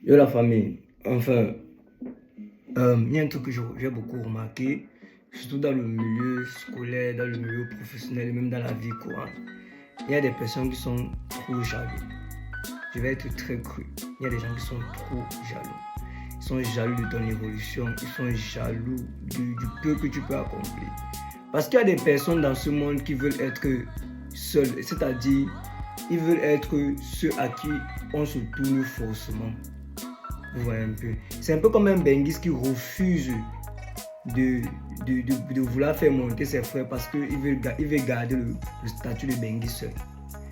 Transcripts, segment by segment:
Yo la famille, enfin, il y a un truc que j'ai beaucoup remarqué, surtout dans le milieu scolaire, dans le milieu professionnel et même dans la vie courante. Il y a des personnes qui sont trop jaloux. Je vais être très cru. Il y a des gens qui sont trop jaloux. Ils sont jaloux de ton évolution, ils sont jaloux du peu que tu peux accomplir. Parce qu'il y a des personnes dans ce monde qui veulent être seuls, c'est-à-dire ils veulent être ceux à qui on se tourne forcément. Vous voyez un peu. C'est un peu comme un benguiste qui refuse de vouloir faire monter ses frères parce qu'il veut garder le statut de benguiste seul.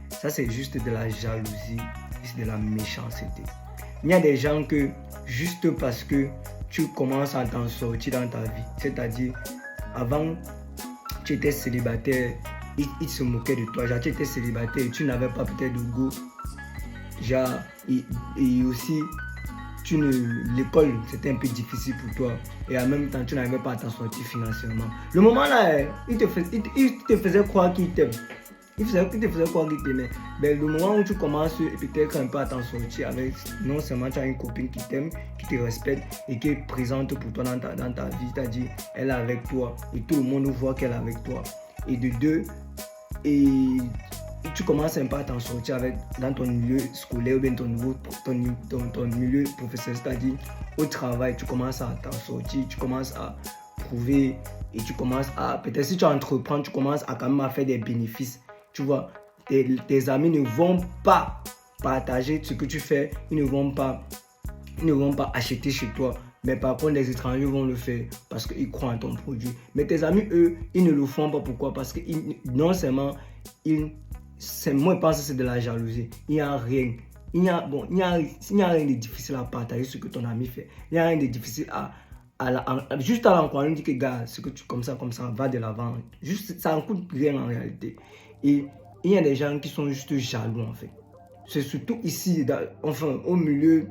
Ça, c'est juste de la jalousie, c'est de la méchanceté. Il y a des gens que, juste parce que tu commences à t'en sortir dans ta vie, c'est-à-dire, avant, tu étais célibataire, ils se moquaient de toi. Genre, tu étais célibataire et tu n'avais pas peut-être de go. Genre, et aussi, l'école c'était un peu difficile pour toi et en même temps tu n'arrivais pas à t'en sortir financièrement. Le moment là, il te faisait croire qu'il t'aime. Il te faisait croire qu'il t'aimait. Mais le moment où tu commences peut-être un peu à t'en sortir avec, non seulement tu as une copine qui t'aime, qui te respecte et qui est présente pour toi dans ta vie, c'est-à-dire elle est avec toi et tout le monde voit qu'elle est avec toi. Et de deux, et tu commences un peu à t'en sortir dans ton milieu scolaire ou bien ton milieu professionnel, c'est-à-dire au travail, tu commences à t'en sortir, tu commences à prouver et tu commences à, peut-être si tu entreprends, tu commences à quand même à faire des bénéfices. Tu vois, tes amis ne vont pas partager ce que tu fais, ils ne vont pas acheter chez toi. Mais par contre, les étrangers vont le faire parce qu'ils croient en ton produit. Mais tes amis, eux, ils ne le font pas. Pourquoi? Parce que non seulement, moi je pense que c'est de la jalousie. Il n'y a rien. Il n'y a rien de difficile à partager ce que ton ami fait. Il n'y a rien de difficile juste à l'encourager, dire que gars, ce que tu comme ça, va de l'avant. Juste, ça ne coûte rien en réalité. Et il y a des gens qui sont juste jaloux en fait. C'est surtout ici, au milieu.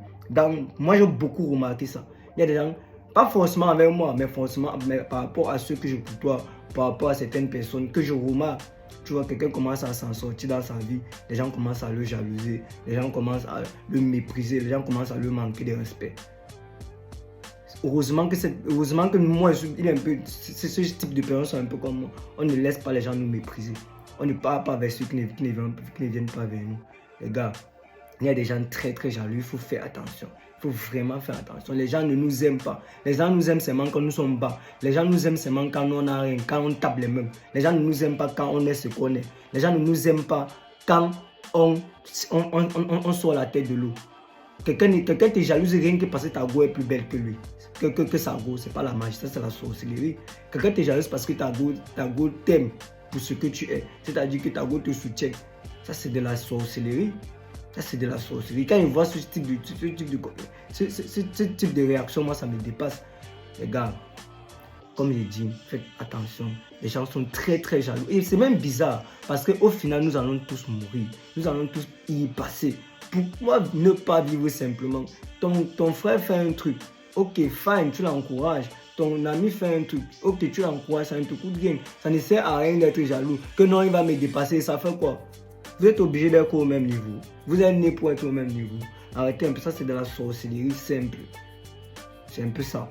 Moi j'ai beaucoup remarqué ça. Il y a des gens, pas forcément avec moi, mais par rapport à ceux que je côtoie, par rapport à certaines personnes que je remarque. Tu vois, quelqu'un commence à s'en sortir dans sa vie, les gens commencent à le jalouser, les gens commencent à le mépriser, les gens commencent à lui manquer de respect. Heureusement que moi, il est un peu, ce type de personnes sont un peu comme moi. On ne laisse pas les gens nous mépriser. On ne parle pas avec ceux qui ne viennent pas vers nous. Les gars, il y a des gens très très jaloux, il faut faire attention. Il faut vraiment faire attention. Les gens ne nous aiment pas. Les gens nous aiment seulement quand nous sommes bas. Les gens nous aiment seulement quand on n'a rien, quand on tape les mains. Les gens ne nous aiment pas quand on est ce qu'on est. Les gens ne nous aiment pas quand on sort la tête de l'eau. Quelqu'un te jalouse rien que parce que ta go est plus belle que lui. Que sa go, c'est pas la magie, ça c'est la sorcellerie. Quelqu'un te jalouse parce que ta go t'aime pour ce que tu es. C'est-à-dire que ta go te soutient. Ça c'est de la sorcellerie. Ça, c'est de la sorcellerie. Quand ils voient ce type de réaction, moi, ça me dépasse. Les gars, comme je dis, faites attention. Les gens sont très, très jaloux. Et c'est même bizarre, parce qu'au final, nous allons tous mourir. Nous allons tous y passer. Pourquoi ne pas vivre simplement? Ton frère fait un truc. Ok, fine, tu l'encourages. Ton ami fait un truc. Ok, tu l'encourages, ça ne te coûte rien. Ça ne sert à rien d'être jaloux. Que non, il va me dépasser. Ça fait quoi? Vous êtes obligé d'être au même niveau. Vous êtes né pour être au même niveau. Arrêtez un peu, ça c'est de la sorcellerie simple. C'est un peu ça.